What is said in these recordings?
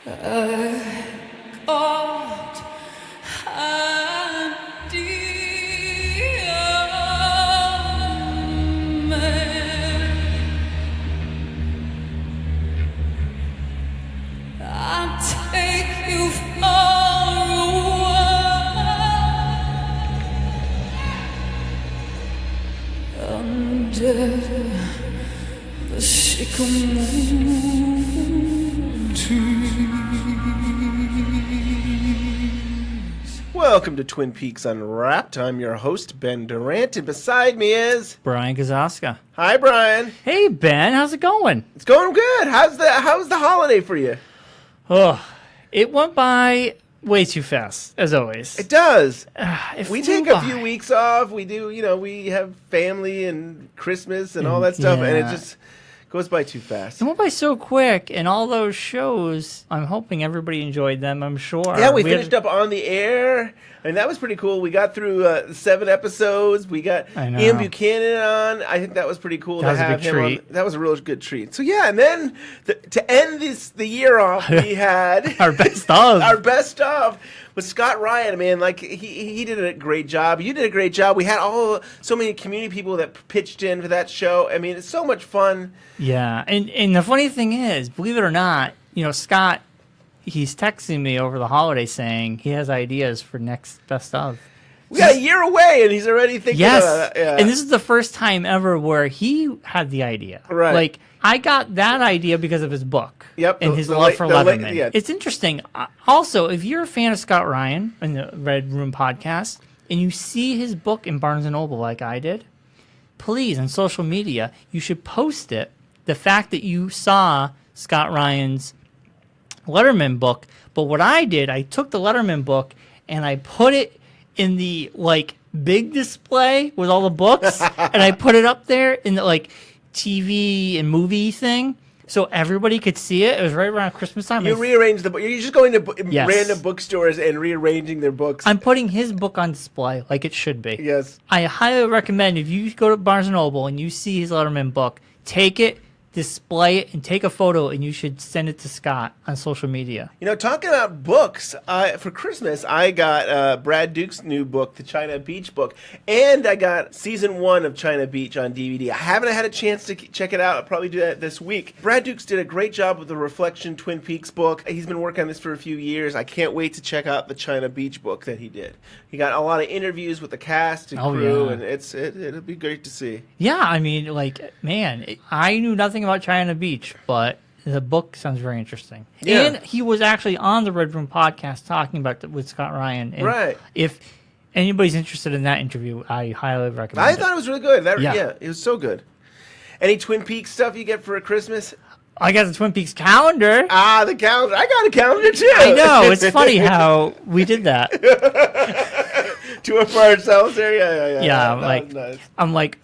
The sycamore trees. Welcome to Twin Peaks Unwrapped. I'm your host, Ben Durant, and beside me is Bryon Gazaska. Hi, Bryon. Hey, Ben. How's it going? It's going good. How's the holiday for you? Oh, it went by way too fast, as always. It does. We take a few weeks off. We do, we have family and Christmas and all that stuff, and it just goes by too fast. It went by so quick, and all those shows, I'm hoping everybody enjoyed them, I'm sure. Yeah, we finished up On the Air, and that was pretty cool. We got through 7 episodes. We got Ian Buchanan on. I think that was pretty cool to have him on. That was a real good treat. So, yeah, and then to end the year off, we had our best of. Our best of with Scott Ryan, man. Like, he did a great job. You did a great job. We had so many community people that pitched in for that show. I mean, it's so much fun. Yeah, and the funny thing is, believe it or not, Scott, he's texting me over the holiday saying he has ideas for next best of. We got a year away, and he's already thinking about that. Yeah. And this is the first time ever where he had the idea. Right. Like, I got that idea because of his book. Yep. And his love for Leatherman. Yeah. It's interesting. Also, if you're a fan of Scott Ryan and the Red Room podcast, and you see his book in Barnes & Noble like I did, please, on social media, you should post it. The fact that you saw Scott Ryan's Letterman book. But what I did, I took the Letterman book and I put it in the big display with all the books, and I put it up there in the TV and movie thing, so everybody could see it. It was right around Christmas time. You rearranged the book. You're just going to random bookstores and rearranging their books. I'm putting his book on display like it should be. Yes. I highly recommend if you go to Barnes & Noble and you see his Letterman book, take it, display it, and take a photo, and you should send it to Scott on social media. Talking about books, for Christmas, I got Brad Duke's new book, the China Beach book, and I got season 1 of China Beach on DVD. I haven't had a chance to check it out. I'll probably do that this week. Brad Dukes did a great job with the Reflection Twin Peaks book. He's been working on this for a few years. I can't wait to check out the China Beach book that he did. He got a lot of interviews with the cast and crew, and it'll be great to see. Yeah, I mean, I knew nothing about China Beach, but the book sounds very interesting. Yeah. And he was actually on the Red Room podcast talking about it with Scott Ryan. And right. If anybody's interested in that interview, I highly recommend it. I thought it was really good. Yeah, it was so good. Any Twin Peaks stuff you get for Christmas? I got the Twin Peaks calendar. The calendar. I got a calendar, too. I know. It's funny how we did that. Do it for ourselves there? Yeah. I'm like,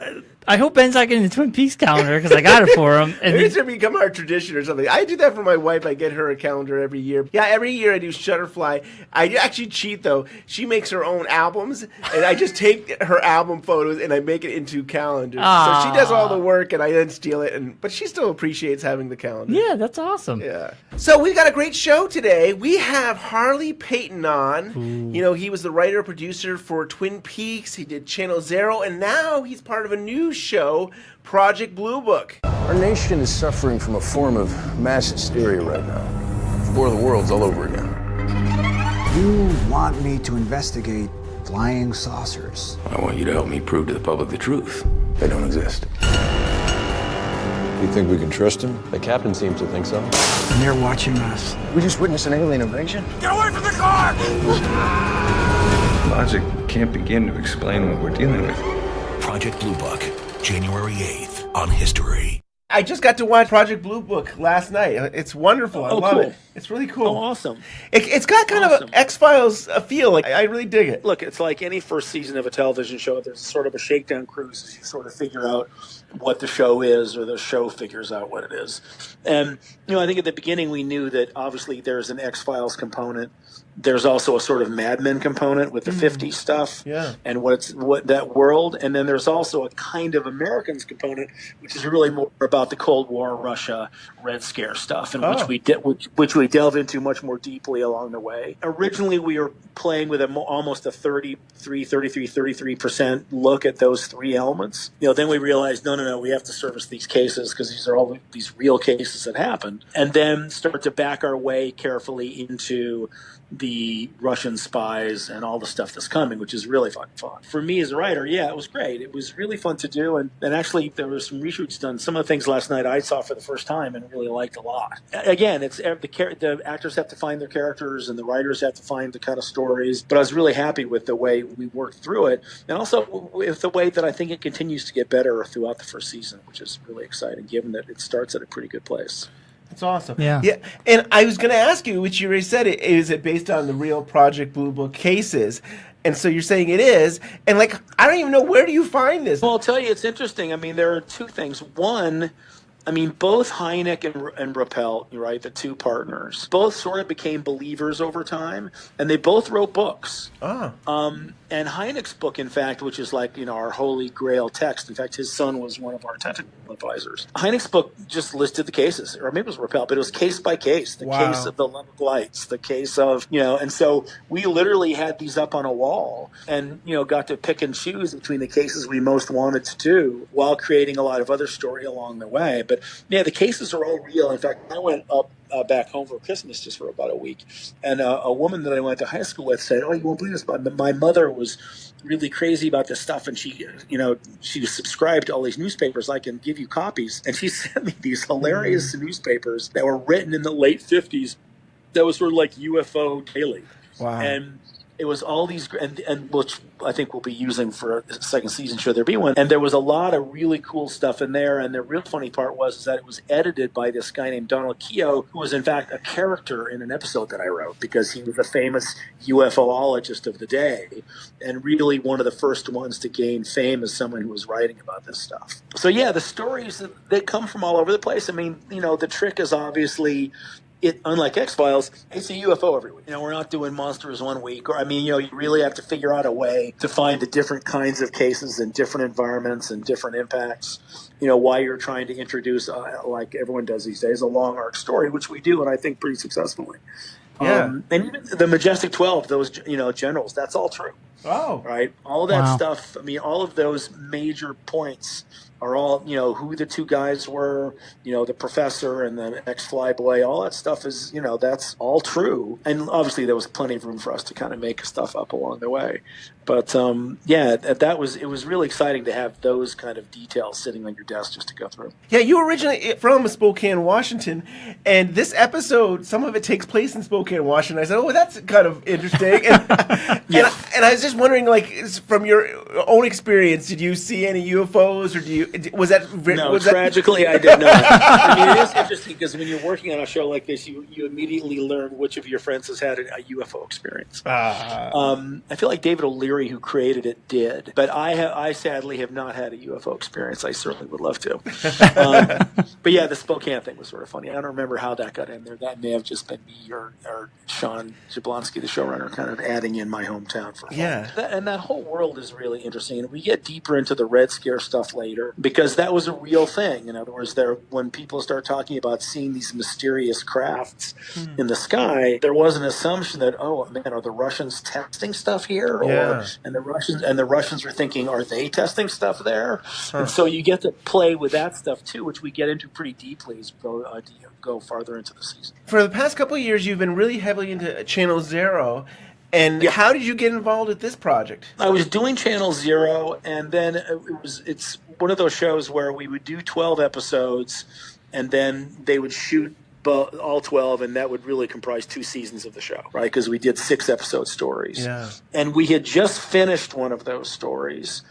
I hope Ben's not getting the Twin Peaks calendar because I got it for him. And it needs to become our tradition or something. I do that for my wife. I get her a calendar every year. Yeah, every year I do Shutterfly. I actually cheat, though. She makes her own albums, and I just take her album photos and I make it into calendars. So she does all the work, and I then steal it. But she still appreciates having the calendar. Yeah, that's awesome. Yeah. So we've got a great show today. We have Harley Peyton on. Ooh. He was the writer-producer for Twin Peaks. He did Channel Zero, and now he's part of a new show, Project Blue Book. Our nation is suffering from a form of mass hysteria right now. War of the Worlds all over again. You want me to investigate flying saucers? I want you to help me prove to the public the truth. They don't exist. You think we can trust him? The captain seems to think so. And they're watching us. We just witnessed an alien invasion. Get away from the car! Logic can't begin to explain what we're dealing with. Project Blue Book, January 8th on History. I just got to watch Project Blue Book last night. It's wonderful. I love it. It's really cool. Oh, awesome. It's got kind of an X-Files feel. I really dig it. Look, it's like any first season of a television show. There's sort of a shakedown cruise as you sort of figure out what the show is, or the show figures out what it is. And, I think at the beginning we knew that obviously there's an X-Files component. There's also a sort of Mad Men component with the 50s stuff and what that world. And then there's also a kind of Americans component, which is really more about the Cold War, Russia, Red Scare stuff, and which we delve into much more deeply along the way. Originally, we were playing with almost a 33% look at those three elements. Then we realized, no, we have to service these cases because these are all these real cases that happened, and then start to back our way carefully into the Russian spies and all the stuff that's coming, which is really fun. For me as a writer, it was great. It was really fun to do, and actually there were some reshoots done. Some of the things last night I saw for the first time and really liked a lot. Again, it's the actors have to find their characters and the writers have to find the kind of stories, but I was really happy with the way we worked through it, and also with the way that I think it continues to get better throughout the first season, which is really exciting given that it starts at a pretty good place. That's awesome. Yeah. And I was going to ask you, which you already said, is it based on the real Project Blue Book cases? And so you're saying it is. And, I don't even know, where do you find this? Well, I'll tell you, it's interesting. I mean, there are two things. One, both Hynek and Rappel, right, the two partners, both sort of became believers over time, and they both wrote books. And Hynek's book, in fact, which is our holy grail text. In fact, his son was one of our technical advisors. Hynek's book just listed the cases, or maybe it was Rappel, but it was case by case. The case of the Lubbock Lights, the case of, and so we literally had these up on a wall and, got to pick and choose between the cases we most wanted to do while creating a lot of other story along the way. But, the cases are all real. In fact, I went up back home for Christmas just for about a week, and a woman that I went to high school with said, "Oh, you won't believe this, but my mother was really crazy about this stuff, and she was subscribed to all these newspapers. I can give you copies." And she sent me these hilarious newspapers that were written in the late 50s that was sort of like UFO Daily. Wow. And it was all these, and which I think we'll be using for a second season, should there be one. And there was a lot of really cool stuff in there. And the real funny part was that it was edited by this guy named Donald Keogh, who was in fact a character in an episode that I wrote, because he was a famous UFOologist of the day and really one of the first ones to gain fame as someone who was writing about this stuff. So the stories, they come from all over the place. The trick is obviously, unlike X-Files, it's a UFO every week. We're not doing monsters one week. Or, you really have to figure out a way to find the different kinds of cases in different environments and different impacts, while you're trying to introduce, like everyone does these days, a long arc story, which we do, and I think pretty successfully. And even the Majestic 12, those, generals, that's all true. Oh. Right? All of that stuff, all of those major points are all, who the two guys were, the professor and the ex-flyboy, all that stuff is, that's all true. And obviously there was plenty of room for us to kind of make stuff up along the way. But, it was really exciting to have those kind of details sitting on your desk just to go through. Yeah, you were originally from Spokane, Washington, and this episode, some of it takes place in Spokane, Washington. I said, oh, that's kind of interesting. And, and I was just wondering, from your own experience, did you see any UFOs, or was that... No, tragically, I did not. It is interesting because when you're working on a show like this, you immediately learn which of your friends has had a UFO experience. I feel like David O'Leary, who created it, did, but I sadly have not had a UFO experience. I certainly would love to. But the Spokane thing was sort of funny. I don't remember how that got in there. That may have just been me or Sean Jablonski, the showrunner, kind of adding in my hometown for fun. And that whole world is really interesting. And we get deeper into the Red Scare stuff later, because that was a real thing. In other words, when people start talking about seeing these mysterious crafts in the sky, there was an assumption that, oh man, are the Russians testing stuff here? And the Russians were thinking, are they testing stuff there? And so you get to play with that stuff too, which we get into pretty deeply as we go farther into the season. For the past couple of years, you've been really heavily into Channel Zero. And how did you get involved with this project? I was doing Channel Zero, and then it's one of those shows where we would do 12 episodes, and then they would shoot all 12, and that would really comprise 2 seasons of the show, right? Because we did 6-episode stories. Yeah. And we had just finished one of those stories,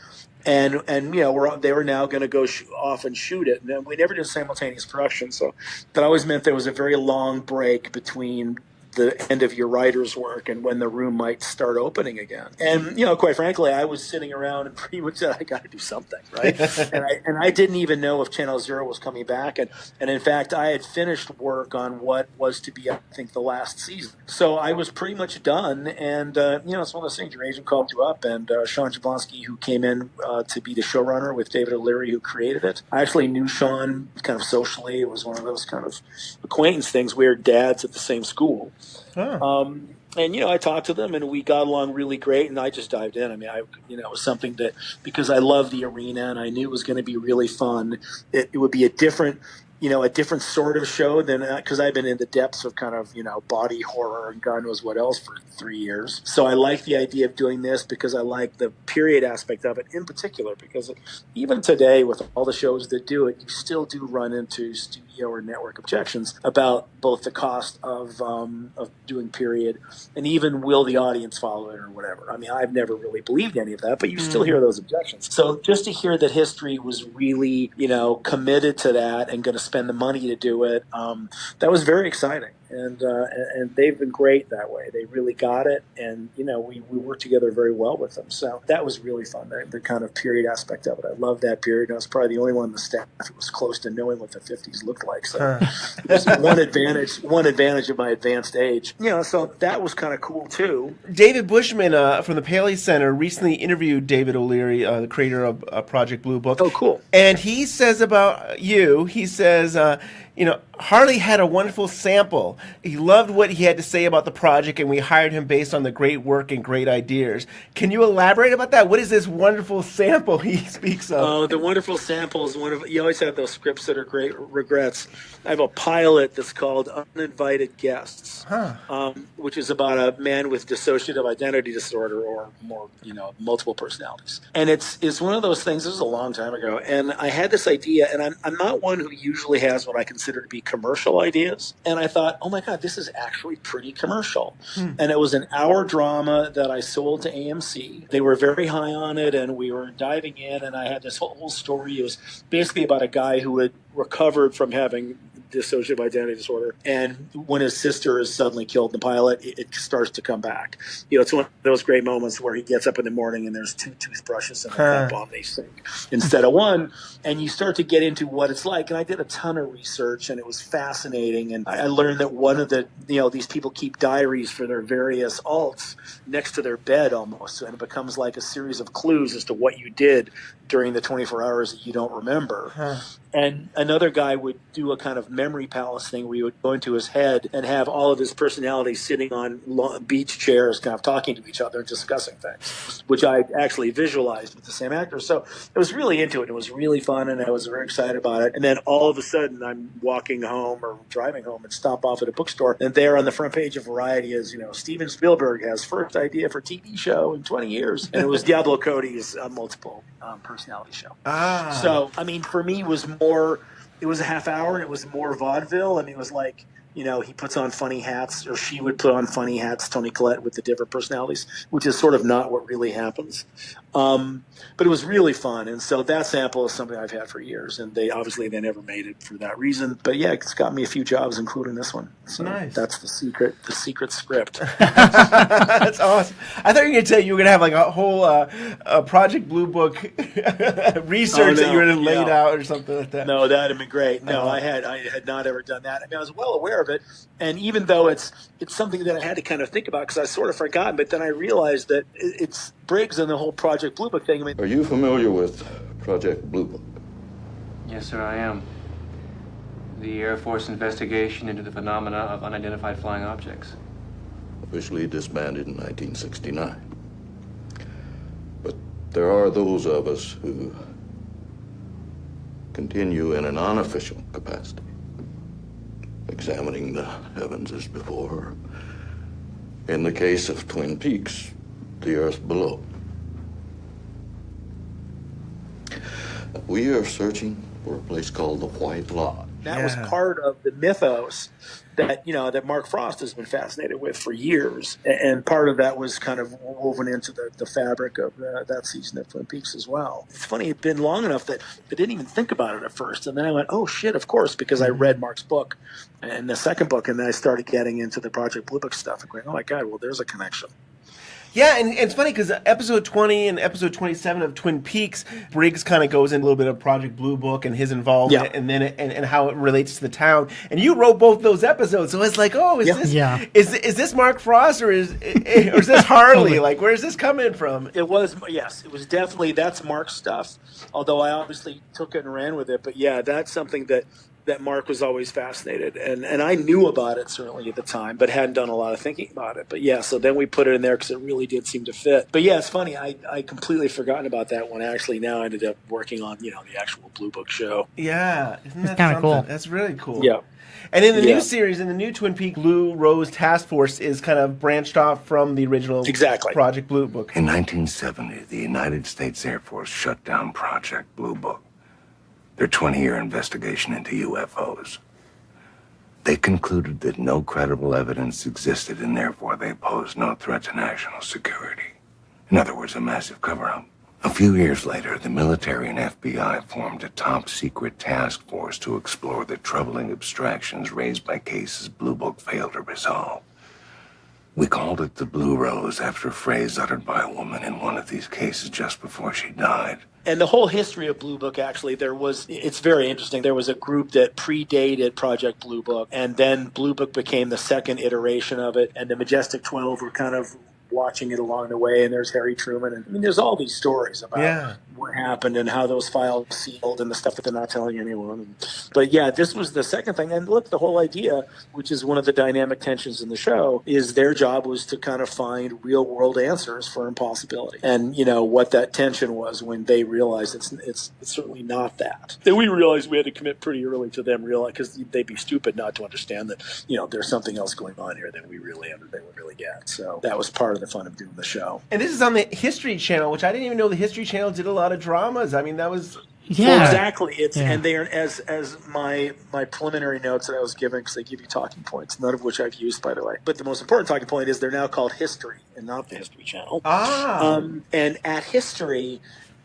and they were now going to go off and shoot it. And we never did simultaneous production, so that always meant there was a very long break between the end of your writer's work and when the room might start opening again. And, quite frankly, I was sitting around and pretty much said, I got to do something, right? and I didn't even know if Channel Zero was coming back. And in fact, I had finished work on what was to be, I think, the last season. So I was pretty much done. And, it's one of those things. Your agent called you up, and Sean Jablonski, who came in to be the showrunner with David O'Leary, who created it. I actually knew Sean kind of socially. It was one of those kind of acquaintance things. We were dads at the same school. Oh. And, I talked to them and we got along really great, and I just dived in. I mean, it was something that, because I love the arena and I knew it was going to be really fun, it would be a different sort of show than, because I've been in the depths of kind of, body horror and God knows what else for 3 years. So I like the idea of doing this because I like the period aspect of it in particular, because even today with all the shows that do it, you still do run into studio or network objections about both the cost of doing period and even will the audience follow it or whatever. I mean, I've never really believed any of that, but you still hear those objections. So just to hear that History was really, committed to that and going to spend the money to do it, that was very exciting. And they've been great that way. They really got it, and we worked together very well with them. So that was really fun. The kind of period aspect of it, I love that period. I was probably the only one on the staff who was close to knowing what the 50s looked like. So it was one advantage of my advanced age. So that was kind of cool too. David Bushman from the Paley Center recently interviewed David O'Leary, the creator of Project Blue Book. Oh, cool! And he says about you, he says, Harley had a wonderful sample. He loved what he had to say about the project, and we hired him based on the great work and great ideas. Can you elaborate about that? What is this wonderful sample he speaks of? Oh, the wonderful sample is you always have those scripts that are great regrets. I have a pilot that's called Uninvited Guests, which is about a man with dissociative identity disorder, or more, multiple personalities. And it's one of those things. This was a long time ago, and I had this idea, and I'm not one who usually has what I consider to be commercial ideas. And I thought, oh my God, this is actually pretty commercial. And it was an hour drama that I sold to AMC. They were very high on it, and we were diving in, and I had this whole story. It was basically about a guy who had recovered from having dissociative identity disorder, and when his sister is suddenly killed in the pilot, it starts to come back. It's one of those great moments where he gets up in the morning and there's 2 toothbrushes and a cup on these things instead of one, and you start to get into what it's like. And I did a ton of research, and it was fascinating, and I learned that one of the these people keep diaries for their various alts next to their bed almost, and it becomes like a series of clues as to what you did during the 24 hours that you don't remember. And another guy would do a kind of memory palace thing where you would go into his head and have all of his personalities sitting on beach chairs kind of talking to each other and discussing things, which I actually visualized with the same actor. So I was really into it. It was really fun, and I was very excited about it. And then all of a sudden I'm walking home or driving home and stop off at a bookstore, and there on the front page of Variety is, Steven Spielberg has first idea for TV show in 20 years. And it was Diablo Cody's multiple personality show. So, I mean, for me, it was a half hour, and it was more vaudeville. I mean, it was like, he puts on funny hats, or she would put on funny hats, Toni Collette, with the different personalities, which is sort of not what really happens. But it was really fun. And so that sample is something I've had for years, and they never made it for that reason. But yeah, it's got me a few jobs, including this one. So nice. That's the secret script. That's awesome. I thought you were going to tell you were going to have like a whole Project Blue Book research that you were going to lay out or something like that. No, that'd have been great. No, I had not ever done that. I mean, I was well aware of it, and even though it's something that I had to kind of think about because I sort of forgot, but then I realized that it's Briggs and the whole Project Blue Book thing. I mean, Are you familiar with Project Blue Book? Yes, sir, I am. The Air Force investigation into the phenomena of unidentified flying objects. Officially disbanded in 1969. But there are those of us who continue in an unofficial capacity, examining the heavens as before. In the case of Twin Peaks, the earth below. We are searching for a place called the White Lodge. That was part of the mythos that, that Mark Frost has been fascinated with for years. And part of that was kind of woven into the fabric of that season of Twin Peaks as well. It's funny, it'd been long enough that I didn't even think about it at first. And then I went, oh, shit, of course, because I read Mark's book and the second book, and then I started getting into the Project Blue Book stuff and going, oh, my God, well, there's a connection. Yeah, and it's funny because episode 20 and episode 27 of Twin Peaks, Briggs kind of goes into a little bit of Project Blue Book and his involvement, and then and how it relates to the town. And you wrote both those episodes, so it's like, oh, is this Mark Frost or is this Harley? Like, where's this coming from? It was definitely, that's Mark's stuff. Although I obviously took it and ran with it, but yeah, that's something that Mark was always fascinated, and I knew about it certainly at the time, but hadn't done a lot of thinking about it. But yeah, so then we put it in there because it really did seem to fit. But yeah, it's funny, I completely forgotten about that one. Actually, now I ended up working on the actual Blue Book show. Yeah, isn't that kind of cool? That's really cool. Yeah. And in the new series, in the new Twin Peaks, Blue Rose Task Force is kind of branched off from the original Project Blue Book. In 1970, the United States Air Force shut down Project Blue Book, their 20-year investigation into UFOs. They concluded that no credible evidence existed, and therefore they posed no threat to national security. In other words, a massive cover-up. A few years later, the military and FBI formed a top-secret task force to explore the troubling abstractions raised by cases Blue Book failed to resolve. We called it the Blue Rose after a phrase uttered by a woman in one of these cases just before she died. And the whole history of Blue Book, actually, it's very interesting. There was a group that predated Project Blue Book, and then Blue Book became the second iteration of it, and the Majestic 12 were kind of watching it along the way, and there's Harry Truman. And I mean, there's all these stories about what happened and how those files sealed and the stuff that they're not telling anyone. But yeah, this was the second thing. And look, the whole idea, which is one of the dynamic tensions in the show, is their job was to kind of find real world answers for impossibility. And what that tension was when they realized it's certainly not that. Then we realized we had to commit pretty early to them because they'd be stupid not to understand that there's something else going on here that they would really get. So that was part of the fun of doing the show. And this is on the History Channel, which I didn't even know the History Channel did a lot of dramas. I mean, that was... Well, exactly. And they are, as my preliminary notes that I was given, because they give you talking points, none of which I've used, by the way. But the most important talking point is they're now called History and not the History Channel. And at History,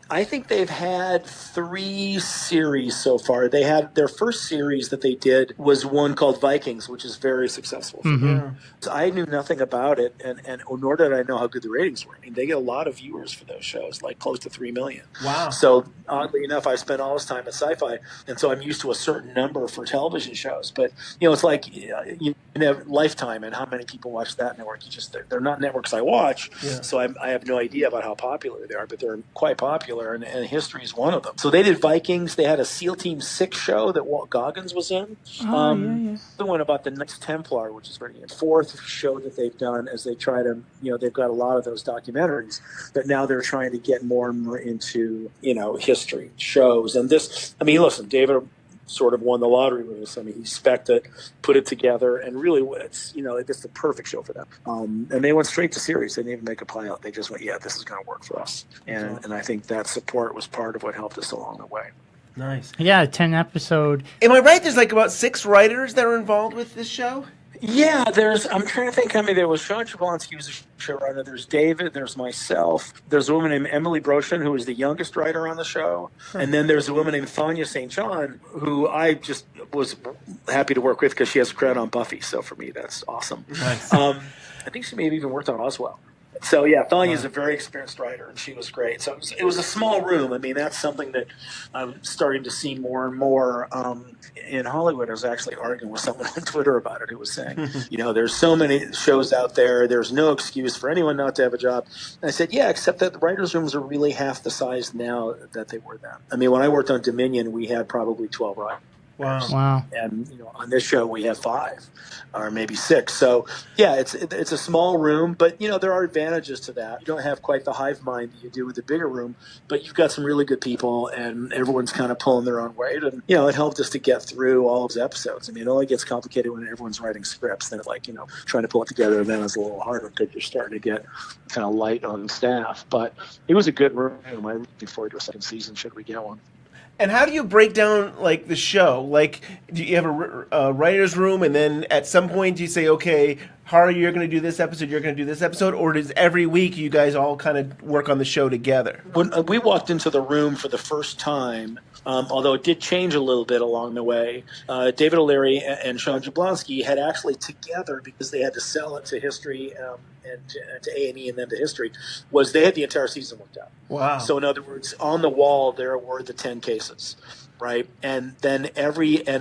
I think they've had 3 series so far. They had their first series that they did was one called Vikings, which is very successful. So I knew nothing about it, and nor did I know how good the ratings were. I mean, they get a lot of viewers for those shows, like close to 3 million. Wow. So oddly enough, I spent all this time at Sci-Fi, and so I'm used to a certain number for television shows. But it's like Lifetime and how many people watch that network. They're not networks I watch, so I have no idea about how popular they are, but they're quite popular. And History is one of them. So they did Vikings. They had a SEAL Team 6 show that Walt Goggins was in. The one about the Knights Templar, which is very good. 4th show that they've done as they try to, they've got a lot of those documentaries, but now they're trying to get more and more into, history shows. And this, I mean, listen, David sort of won the lottery with this. I mean, he spec'd it, put it together, and really, it's the perfect show for them. And they went straight to series. They didn't even make a pilot. They just went, this is going to work for us. And I think that support was part of what helped us along the way. Nice. Yeah, 10 episode. Am I right? There's like about 6 writers that are involved with this show? Yeah, I'm trying to think. I mean, there was Sean Jablonski, who's a showrunner. There's David. There's myself. There's a woman named Emily Brochin, who is the youngest writer on the show. And then there's a woman named Thanya St. John, who I just was happy to work with because she has a credit on Buffy. So for me, that's awesome. Nice. I think she maybe even worked on Oswald. So yeah, Thanya's a very experienced writer, and she was great. So it was a small room. I mean, that's something that I'm starting to see more and more in Hollywood. I was actually arguing with someone on Twitter about it who was saying, there's so many shows out there. There's no excuse for anyone not to have a job. And I said, yeah, except that the writers' rooms are really half the size now that they were then. I mean, when I worked on Dominion, we had probably 12 writers. Wow. And on this show we have 5 or maybe 6. So yeah, it's a small room, but there are advantages to that. You don't have quite the hive mind that you do with the bigger room, but you've got some really good people and everyone's kind of pulling their own weight. And it helped us to get through all of those episodes. I mean, it only gets complicated when everyone's writing scripts. Then trying to pull it together then is a little harder because you're starting to get kind of light on staff. But it was a good room. I'm looking forward to a second season should we get one. And how do you break down like the show? Like, do you have a writer's room, and then at some point do you say, okay, Harley, you're going to do this episode, you're going to do this episode, or does every week you guys all kind of work on the show together? When we walked into the room for the first time, although it did change a little bit along the way, David O'Leary and Sean Jablonski had actually together, because they had to sell it to History and to A&E and then to History, was they had the entire season worked out. Wow. So in other words, on the wall there were the 10 cases, right? And then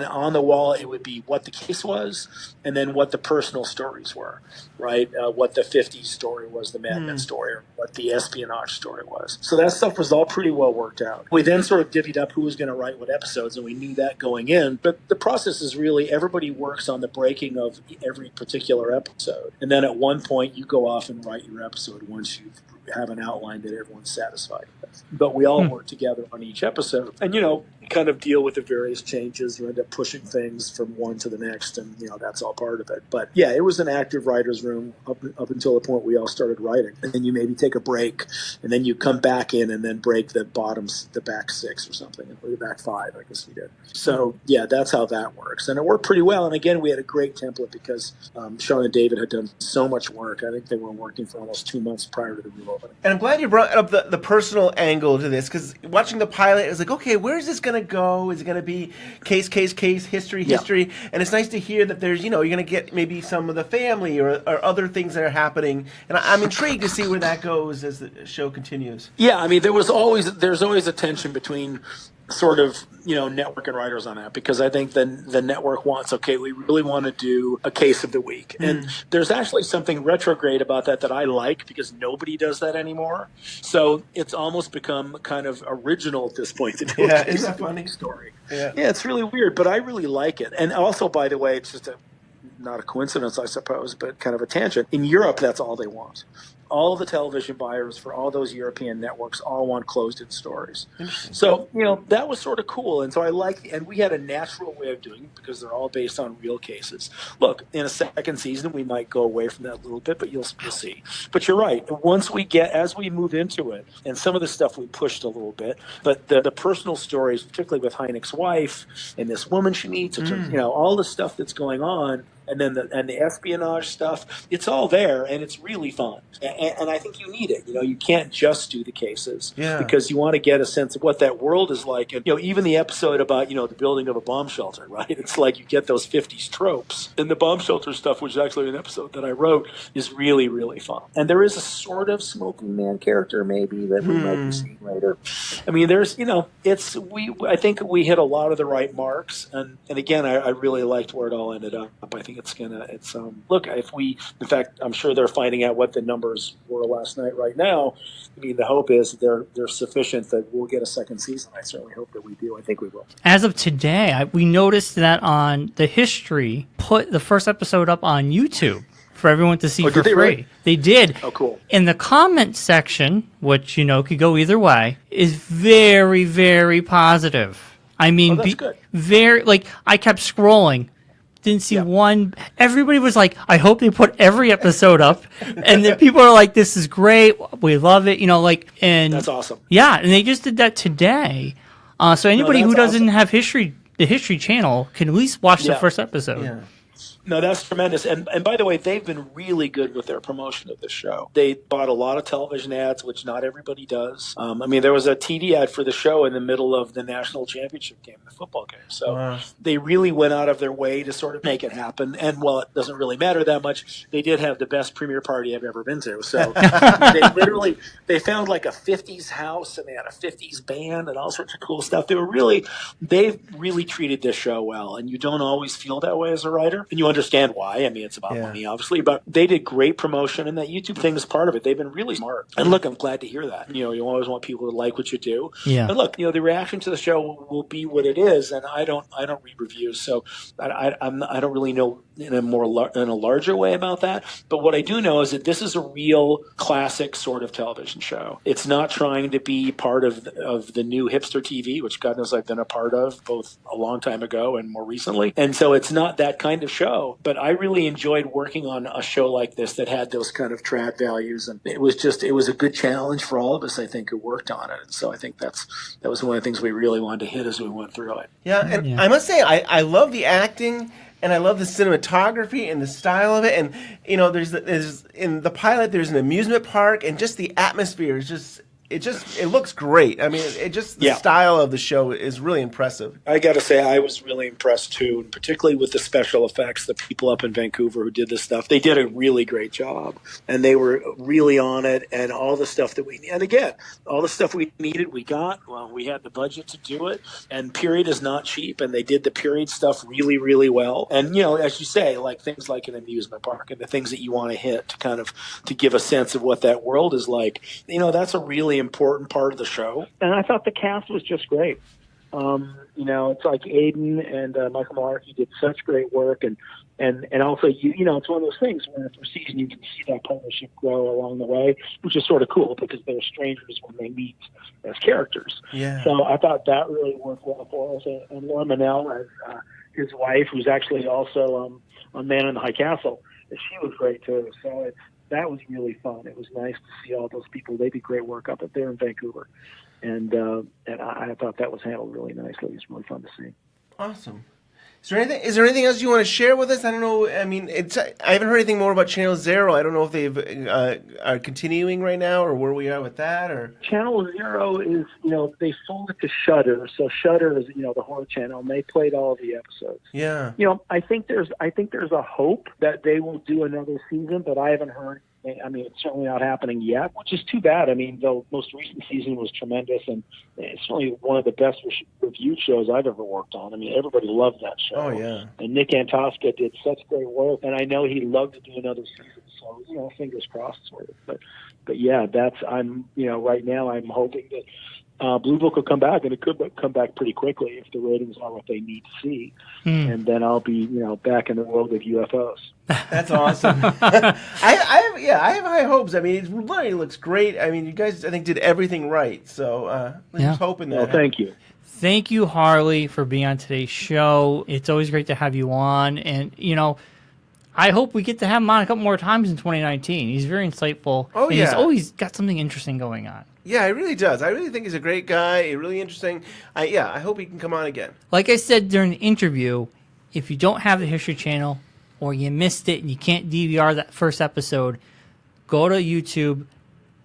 on the wall it would be what the case was, and then what the personal stories were, right? What the 50s story was, the Mad Men story, or what the espionage story was. So that stuff was all pretty well worked out. We then sort of divvied up who was going to write what episodes, and we knew that going in. But the process is really everybody works on the breaking of every particular episode. And then at one point you go off and write your episode once you have an outline that everyone's satisfied with. But we all work together on each episode. And, kind of deal with the various changes. You end up pushing things from one to the next, and that's all part of it. But yeah, it was an active writer's room up until the point we all started writing. And then you maybe take a break, and then you come back in and then break the back 6 or something, or the back 5, I guess we did. So yeah, that's how that works. And it worked pretty well. And again, we had a great template because Sean and David had done so much work. I think they were working for almost 2 months prior to the reopening. And I'm glad you brought up the personal angle to this, because watching the pilot, it was like, okay, where is this going to go? Is it going to be case, history? Yeah. And it's nice to hear that there's, you're going to get maybe some of the family or other things that are happening. And I'm intrigued to see where that goes as the show continues. Yeah, I mean, there's always a tension between sort of, network and writers on that, because I think the network wants, okay, we really want to do a case of the week. And there's actually something retrograde about that I like, because nobody does that anymore. So it's almost become kind of original at this point to do a case isn't of that funny? the story. Yeah, it's really weird, but I really like it. And also, by the way, it's just not a coincidence, I suppose, but kind of a tangent. In Europe, that's all they want. All of the television buyers for all those European networks all want closed-in stories. So, that was sort of cool. And so and we had a natural way of doing it because they're all based on real cases. Look, in a second season, we might go away from that a little bit, but you'll see. But you're right. As we move into it, and some of the stuff we pushed a little bit, but the personal stories, particularly with Hynek's wife and this woman she meets, all the stuff that's going on, and then the espionage stuff, it's all there, and it's really fun. And I think you need it. You can't just do the cases because you want to get a sense of what that world is like. And, even the episode about, the building of a bomb shelter, right? It's like you get those 50s tropes. And the bomb shelter stuff, which is actually an episode that I wrote, is really, really fun. And there is a sort of smoking man character maybe that we might be seeing later. I mean, there's, I think we hit a lot of the right marks. And again, I really liked where it all ended up. I think look, in fact, I'm sure they're finding out what the numbers were last night right now. I mean, the hope is they're sufficient that we'll get a second season. I certainly hope that we do. I think we will. As of today, we noticed that on the History, put the first episode up on YouTube for everyone to see for free. Really? They did. Oh, cool. In the comment section, which, could go either way, is very, very positive. I mean, that's good. I kept scrolling. Didn't see one. Everybody was like, I hope they put every episode up. And then people are like, this is great. We love it. And that's awesome. Yeah. And they just did that today. So anybody who doesn't have the History channel can at least watch the first episode. Yeah. No, that's tremendous. And by the way, they've been really good with their promotion of the show. They bought a lot of television ads, which not everybody does. There was a TV ad for the show in the middle of the national championship game, the football game. So they really went out of their way to sort of make it happen. And while it doesn't really matter that much, they did have the best premiere party I've ever been to. So they found like a 50s house, and they had a 50s band and all sorts of cool stuff. They've really treated this show well. And you don't always feel that way as a writer. And you understand why. I mean, it's about money, obviously, but they did great promotion, and that YouTube thing is part of it. They've been really smart. And look, I'm glad to hear that. You always want people to like what you do. Yeah. And look, the reaction to the show will be what it is, and I don't read reviews, so I don't really know in a larger way about that. But what I do know is that this is a real classic sort of television show. It's not trying to be part of the new hipster TV, which God knows I've been a part of both a long time ago and more recently. And so it's not that kind of show. But I really enjoyed working on a show like this that had those kind of trad values. And it was a good challenge for all of us, I think, who worked on it. And so I think that was one of the things we really wanted to hit as we went through it. Yeah, and I must say, I love the acting. And I love the cinematography and the style of it. And, you know, there's in the pilot, there's an amusement park, and just the atmosphere is just it looks great. I mean, the style of the show is really impressive. I got to say, I was really impressed too, and particularly with the special effects. The people up in Vancouver who did this stuff, they did a really great job, and they were really on it. And all the stuff that all the stuff we needed, we got. Well, we had the budget to do it, and period is not cheap, and they did the period stuff really, really well. And you know, as you say, like things like an amusement park and the things that you want to hit to give a sense of what that world is like. You know, that's a really important part of the show. And I thought the cast was just great. You know, it's like Aiden and Michael Malarkey did such great work, and also you know, it's one of those things where for season you can see that partnership grow along the way, which is sort of cool because they're strangers when they meet as characters. Yeah. So I thought that really worked well for us. And Laura Manel as his wife, who's actually also on Man in the High Castle, she was great too. So that was really fun. It was nice to see all those people. They did great work up there in Vancouver. And I thought that was handled really nicely. It was really fun to see. Awesome. Is there anything else you want to share with us? I don't know. I mean, I haven't heard anything more about Channel Zero. I don't know if they've are continuing right now or where we are with that. Or Channel Zero is, you know, they sold it to Shudder. So Shudder is, you know, the horror channel, and they played all of the episodes. Yeah. You know, I think there's a hope that they will do another season, but I haven't heard. I mean, it's certainly not happening yet, which is too bad. I mean, the most recent season was tremendous, and it's certainly one of the best reviewed shows I've ever worked on. I mean, everybody loved that show. Oh, yeah. And Nick Antosca did such great work, and I know he'd love to do another season. So, you know, fingers crossed for it. But yeah, right now I'm hoping that Blue Book will come back, and it could come back pretty quickly if the ratings are what they need to see. And then I'll be, you know, back in the world of UFOs. That's awesome. I have high hopes. I mean, it literally looks great. I mean, you guys, I think, did everything right. So I'm just hoping that. Well, thank you. Thank you, Harley, for being on today's show. It's always great to have you on. And, you know, I hope we get to have him on a couple more times in 2019. He's very insightful. Oh, yeah. He's always got something interesting going on. Yeah, he really does. I really think he's a great guy. Really interesting. I hope he can come on again. Like I said during the interview, if you don't have the History Channel or you missed it and you can't DVR that first episode, go to YouTube,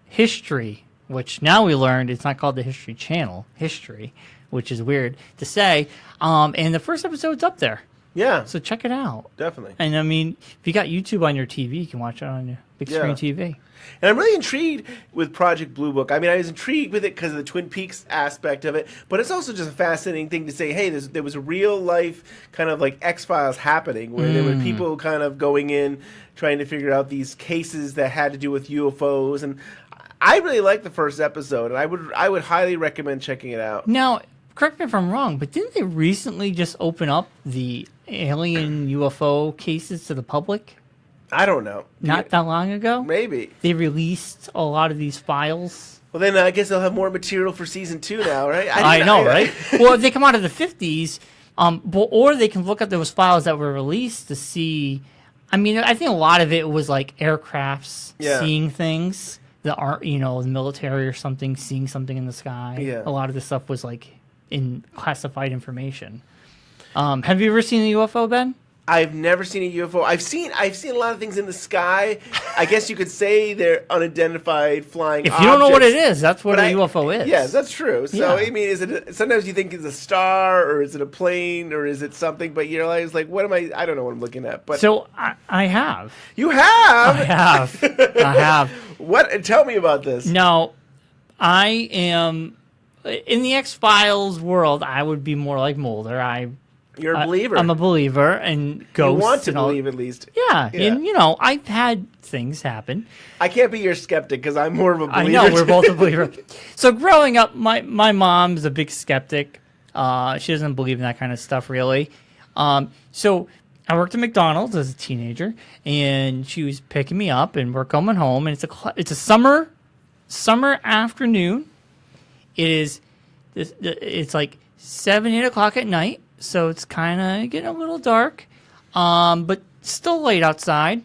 History, which now we learned it's not called the History Channel, History, which is weird to say. And the first episode's up there. Yeah. So check it out. Definitely. And I mean, if you got YouTube on your TV, you can watch it on your big screen TV. And I'm really intrigued with Project Blue Book. I mean, I was intrigued with it because of the Twin Peaks aspect of it, but it's also just a fascinating thing to say, hey, there was a real life kind of like X-Files happening where there were people kind of going in trying to figure out these cases that had to do with UFOs. And I really liked the first episode, and I would highly recommend checking it out. Now, correct me if I'm wrong, but didn't they recently just open up the alien UFO cases to the public? I don't know. Not that long ago? Maybe. They released a lot of these files. Well, then I guess they'll have more material for season 2 now, right? I know, right? Well, if they come out of the 50s, or they can look at those files that were released to see. I mean, I think a lot of it was like aircrafts seeing things that aren't, you know, the military or something, seeing something in the sky. Yeah. A lot of this stuff was like in classified information. Have you ever seen a UFO, Ben? I've never seen a UFO. I've seen a lot of things in the sky. I guess you could say they're unidentified flying objects. If you don't know what it is, that's what a UFO is. Yes, that's true. So, I mean, sometimes you think it's a star, or is it a plane, or is it something, but you're always like, what am I don't know what I'm looking at. But so I have. You have? I have. I have. What? Tell me about this. No, I am, in the X-Files world, I would be more like Mulder. You're a believer. I'm a believer, and ghosts. You want to believe, at least. Yeah, and you know, I've had things happen. I can't be your skeptic because I'm more of a believer. I know, we're both a believer. So growing up, my mom's a big skeptic. She doesn't believe in that kind of stuff, really. So I worked at McDonald's as a teenager, and she was picking me up, and we're coming home, and it's a summer afternoon. It's like 7, 8 o'clock at night, so it's kind of getting a little dark, but still light outside,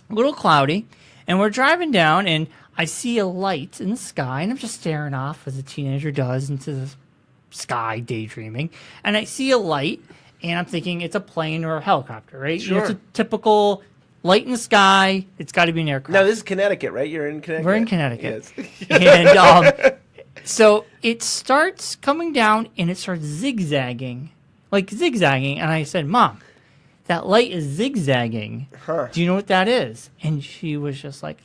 a little cloudy, and we're driving down, and I see a light in the sky, and I'm just staring off as a teenager does into the sky, daydreaming, and I see a light, and I'm thinking it's a plane or a helicopter, right? Sure. It's a typical light in the sky. It's got to be an aircraft. Now, this is Connecticut, right? You're in Connecticut? We're in Connecticut. Yes. And so it starts coming down, and it starts zigzagging. And I said, Mom, that light is zigzagging. Huh. Do you know what that is? And she was just like,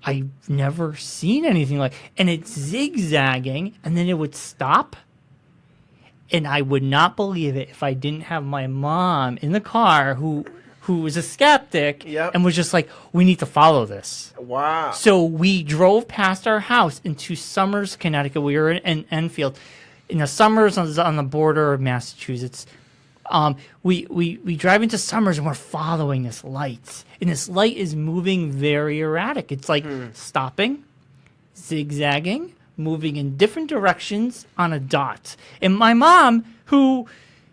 I've never seen anything like, and it's zigzagging, and then it would stop. And I would not believe it if I didn't have my mom in the car who was a skeptic and was just like, we need to follow this. Wow. So we drove past our house into Somers, Connecticut. We were in Enfield. In the Somers on the border of Massachusetts. We drive into Somers, and we're following this light. And this light is moving very erratic. It's like stopping, zigzagging, moving in different directions on a dot. And my mom, who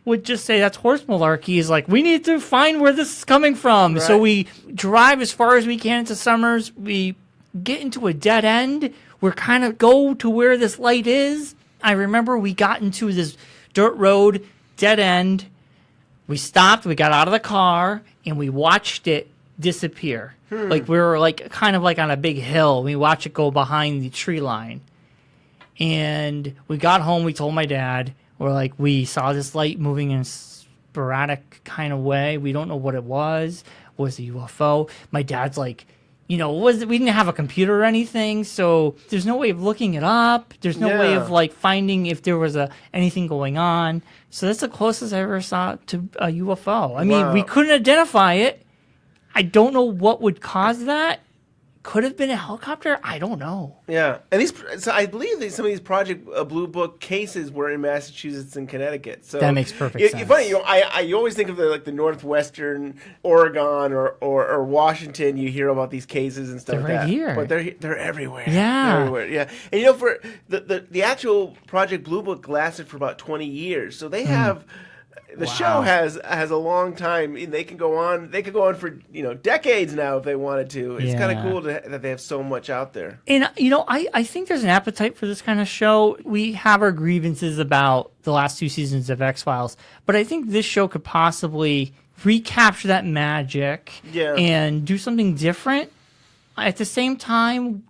would just say that's horse malarkey, is like, we need to find where this is coming from. Right. So we drive as far as we can into Somers. We get into a dead end. We're kind of go to where this light is. I remember we got into this dirt road, dead end. We stopped, we got out of the car, and we watched it disappear. Like we were kind of on a big hill. We watched it go behind the tree line. And we got home, we told my dad, we're like, we saw this light moving in a sporadic kind of way. We don't know what it was. Was it a UFO? My dad's like, we didn't have a computer or anything, so there's no way of looking it up. There's no way of finding if there was anything going on. So that's the closest I ever saw to a UFO. I mean, we couldn't identify it. I don't know what would cause that. Could have been a helicopter. I don't know. Yeah, and so I believe that some of these Project Blue Book cases were in Massachusetts and Connecticut. So that makes perfect sense. Funny, you always think of the Northwestern Oregon or Washington. You hear about these cases and stuff. They're like that. Here, but they're everywhere. Yeah, they're everywhere. Yeah, and for the actual Project Blue Book lasted for about 20 years. So they have. The show has a long time, and they can go on. They could go on for decades now if they wanted to. It's kind of cool that they have so much out there. And I think there's an appetite for this kind of show. We have our grievances about the last 2 seasons of X-Files, but I think this show could possibly recapture that magic and do something different. At the same time,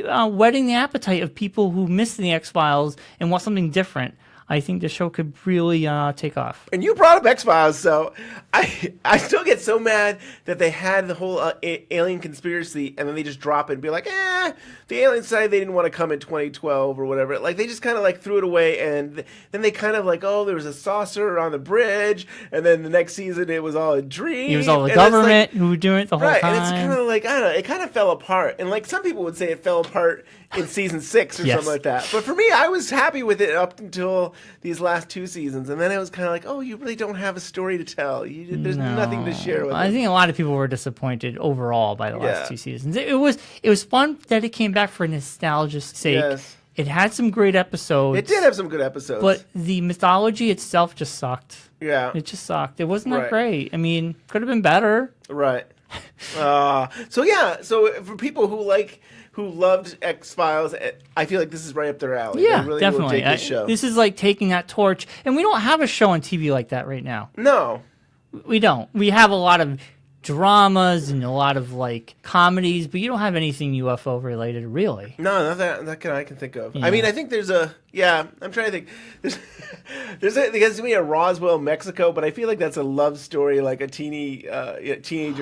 whetting the appetite of people who miss the X-Files and want something different. I think the show could really take off. And you brought up X-Files, so I still get so mad that they had the whole alien conspiracy, and then they just drop it and be like, the aliens decided they didn't want to come in 2012 or whatever. Like, they just kind of threw it away, and then they kind of there was a saucer on the bridge, and then the next season it was all a dream. It was all the government who were doing it the whole time. Right, and it's kind of I don't know, it kind of fell apart. And some people would say it fell apart in season 6 or something like that. But for me, I was happy with it up until these last 2 seasons, and then it was kind of oh, you really don't have a story to tell. There's nothing to share with I think a lot of people were disappointed overall by the last 2 seasons. It was fun that it came back for nostalgia's sake. Yes. It had some great episodes. It did have some good episodes. But the mythology itself just sucked. Yeah. It just sucked. It wasn't that great. I mean, could have been better. Right. So for people who loved X-Files, I feel like this is right up their alley. Yeah, they really definitely. Will take this show. This is taking that torch. And we don't have a show on TV like that right now. No. We don't. We have a lot of dramas and a lot of comedies, but you don't have anything UFO related, really. No, not that I can think of. Yeah. I mean, I think there's I'm trying to think. There's to me a Roswell, Mexico, but I feel like that's a love story, like a teenager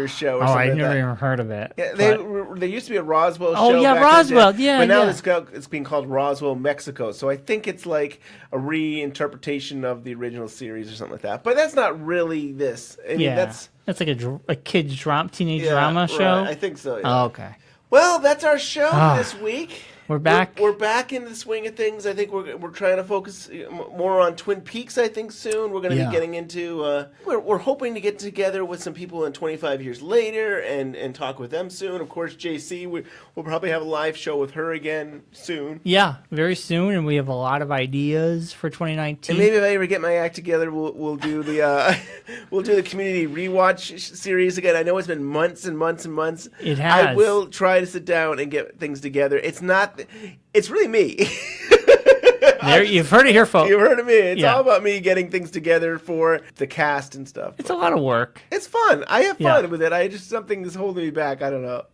show or something. I've like never that. even heard of it. Yeah, there used to be a Roswell show. Oh yeah, back Roswell. in the day, Yeah, but now yeah. it's being called Roswell, Mexico. So I think it's a reinterpretation of the original series or something like that. But that's not really this. I mean, that's like a kid's teenage drama show. Right, I think so. Yeah. Oh, okay. Well, that's our show for this week. We're back. We're back in the swing of things. I think we're trying to focus more on Twin Peaks, I think, soon. We're going to be getting into... we're hoping to get together with some people in 25 years later and talk with them soon. Of course, JC, we'll probably have a live show with her again soon. Yeah, very soon, and we have a lot of ideas for 2019. And maybe if I ever get my act together, we'll do the we'll do the community rewatch series again. I know it's been months and months and months. It has. I will try to sit down and get things together. It's really me. You've heard it here, folks. You've heard of me. It's all about me getting things together for the cast and stuff. It's a lot of work. It's fun. I have fun with it. Something is holding me back. I don't know.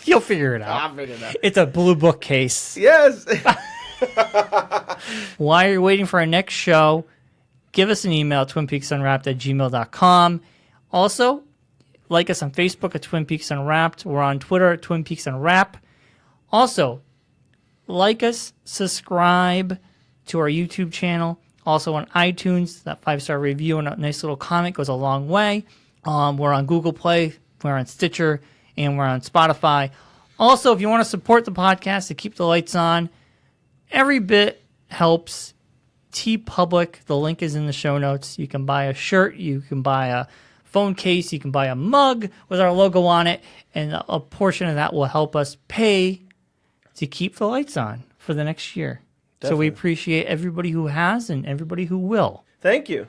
You'll figure it out. I'll figure it out. It's a blue book case. Yes. While you're waiting for our next show, give us an email, twinpeaksunwrapped@gmail.com. Also, like us on Facebook at Twin Peaks Unwrapped. We're on Twitter at Twin Peaks Unwrap. Also, like us, subscribe to our YouTube channel. Also on iTunes, that 5-star review and a nice little comment goes a long way. We're on Google Play, we're on Stitcher, and we're on Spotify. Also, if you want to support the podcast to keep the lights on, every bit helps. TeePublic, the link is in the show notes. You can buy a shirt, you can buy a phone case, you can buy a mug with our logo on it, and a portion of that will help us pay to keep the lights on for the next year. Definitely. So we appreciate everybody who has and everybody who will. Thank you.